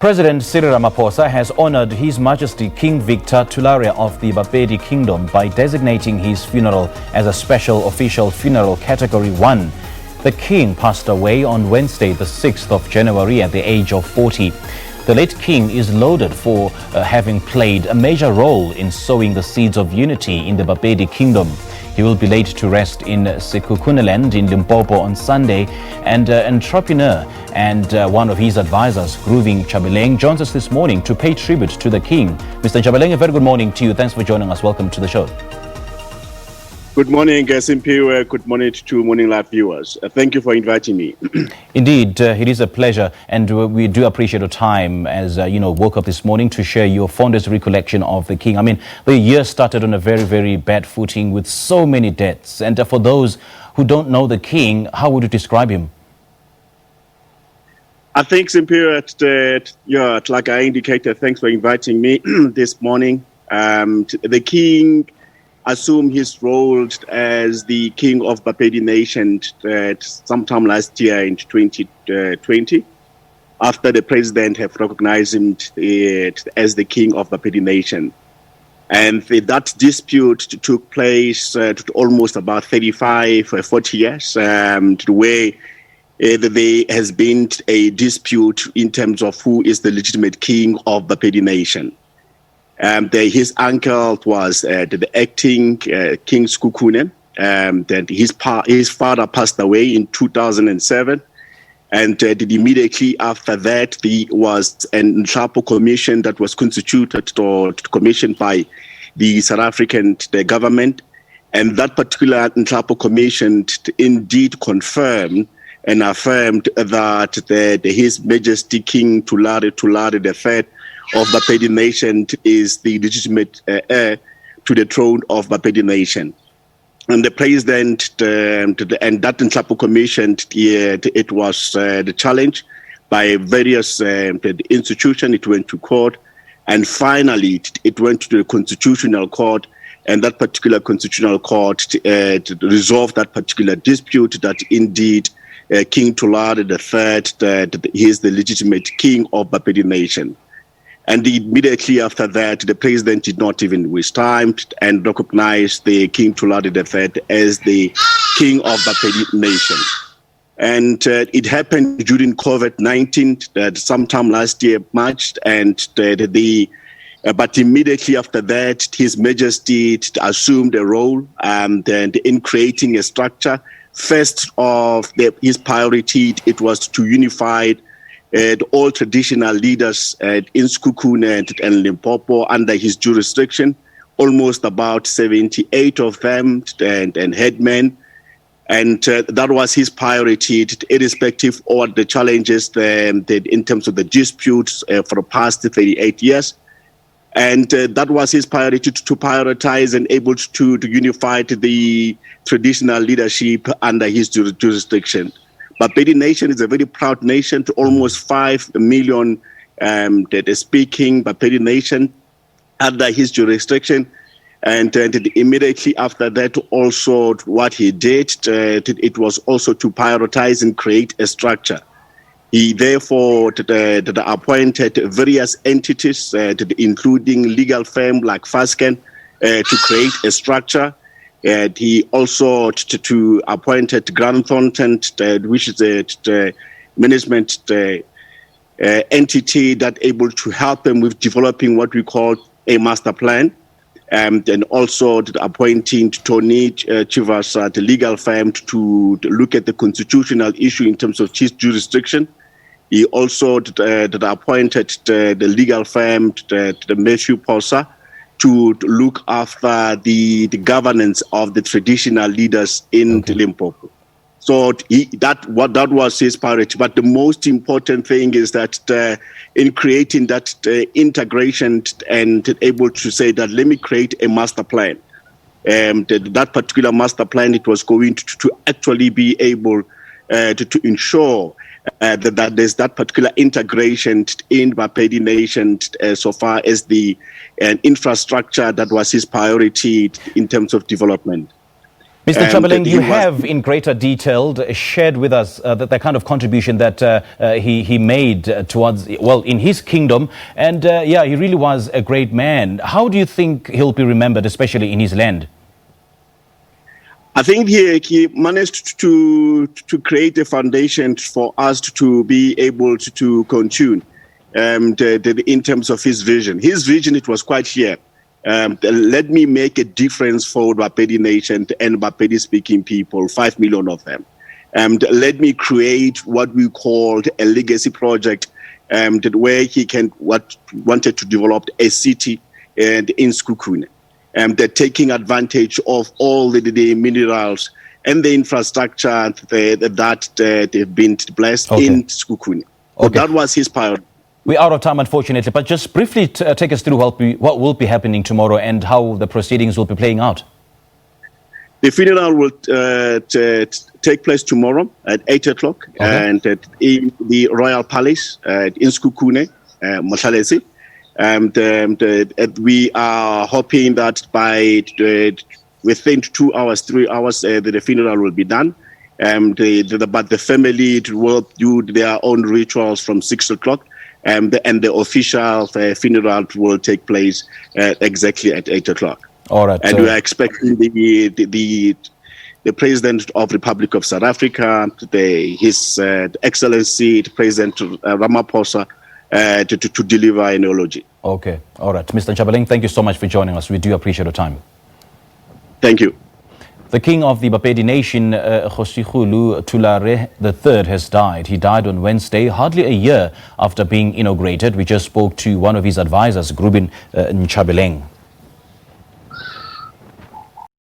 President Cyril Ramaphosa has honored His Majesty King Victor Thulare of the BaPedi Kingdom by designating his funeral as a special official funeral Category 1. The King passed away on Wednesday, the 6th of January at the age of 40. The late King is lauded for having played a major role in sowing the seeds of unity in the BaPedi Kingdom. He will be laid to rest in Sekhukhuneland in Limpopo on Sunday, and entrepreneur and one of his advisors, Groovin Nchabeleng, joins us this morning to pay tribute to the King. Mr. Nchabeleng, a very good morning to you. Thanks for joining us. Welcome to the show. Good morning, Simpiwe. Good morning to Morning Live viewers. Thank you for inviting me. Indeed, it is a pleasure, and we do appreciate your time as woke up this morning to share your fondest recollection of the King. I mean, the year started on a very, very bad footing with so many deaths. And for those who don't know the King, how would you describe him? I think, Simpiwe, like I indicated, thanks for inviting me this morning. The King assumed his role as the King of BaPedi Nation sometime last year in 2020, after the president have recognized him as the King of BaPedi Nation. And that dispute took place almost about 40 years, where there has been a dispute in terms of who is the legitimate King of BaPedi Nation. His uncle was the acting King Sekhukhuneland. Then his father passed away in 2007. And immediately after that, there was an Limpopo commission that was constituted or commissioned by the South African government. And that particular Limpopo commission indeed confirmed and affirmed that His Majesty King Thulare III of BaPedi Nation is the legitimate heir to the throne of BaPedi Nation. And the president and that Limpopo commission, it was the challenge by various institutions. It went to court, and finally it went to the Constitutional Court, and that particular Constitutional Court resolved that particular dispute that indeed King Thulare III he is the legitimate King of BaPedi Nation. And immediately after that, the president did not even waste time and recognized the King Thulare III as the King of BaPedi Nation. And it happened during COVID-19, sometime last year, March, and but immediately after that, His Majesty assumed a role in creating a structure. First of his priority, it was to unify all traditional leaders in Sekhukhuneland and Limpopo under his jurisdiction, almost about 78 of them and headmen. And that was his priority, irrespective of the challenges in terms of the disputes for the past 38 years. And that was his priority to prioritize and able to unify the traditional leadership under his jurisdiction. BaPedi Nation is a very proud nation, to almost 5 million that is speaking BaPedi Nation under his jurisdiction. And immediately after that, also what he did, it was also to prioritize and create a structure. He therefore appointed various entities, including legal firms like Fasken, to create a structure. He also appointed Grant Thornton, which is a management entity that able to help him with developing what we call a master plan, and also appointing Tony Chivas, the legal firm, to look at the constitutional issue in terms of his jurisdiction. He also appointed the legal firm, the Matthew Posa, to look after the governance of the traditional leaders in Limpopo. So that was his priority. But the most important thing is that in creating that integration and able to say that let me create a master plan. That particular master plan, it was going to actually be able to ensure that there's that particular integration in BaPedi Nation so far as the infrastructure that was his priority in terms of development. Mr. Nchabeleng, you have in greater detail shared with us the kind of contribution that he made towards, well, in his kingdom. And yeah, he really was a great man. How do you think he'll be remembered, especially in his land? I think he managed to create a foundation for us to be able to continue in terms of his vision. His vision, it was quite clear. Let me make a difference for BaPedi Nation and BaPedi speaking people, 5 million of them. Let me create what we called a legacy project, where he wanted to develop a city in Sekhukhuneland. They're taking advantage of all the minerals and the infrastructure that they've been blessed in Sekhukhuneland. So that was his priority. We're out of time, unfortunately, but just briefly take us through what will be happening tomorrow and how the proceedings will be playing out. The funeral will take place tomorrow at 8 o'clock and in the Royal Palace in Sekhukhuneland, Moshalesi. We are hoping that by within 2 hours, 3 hours, the funeral will be done. But the family will do their own rituals from 6 o'clock. And the official funeral will take place exactly at 8 o'clock. All right. And we are expecting the President of the Republic of South Africa, His Excellency, President Ramaphosa, to deliver an eulogy. Okay. All right. Mr. Nchabeleng, thank you so much for joining us. We do appreciate your time. Thank you. The king of the BaPedi Nation, Cyril Thulare III, has died. He died on Wednesday, hardly a year after being inaugurated. We just spoke to one of his advisors, Groovin Nchabeleng.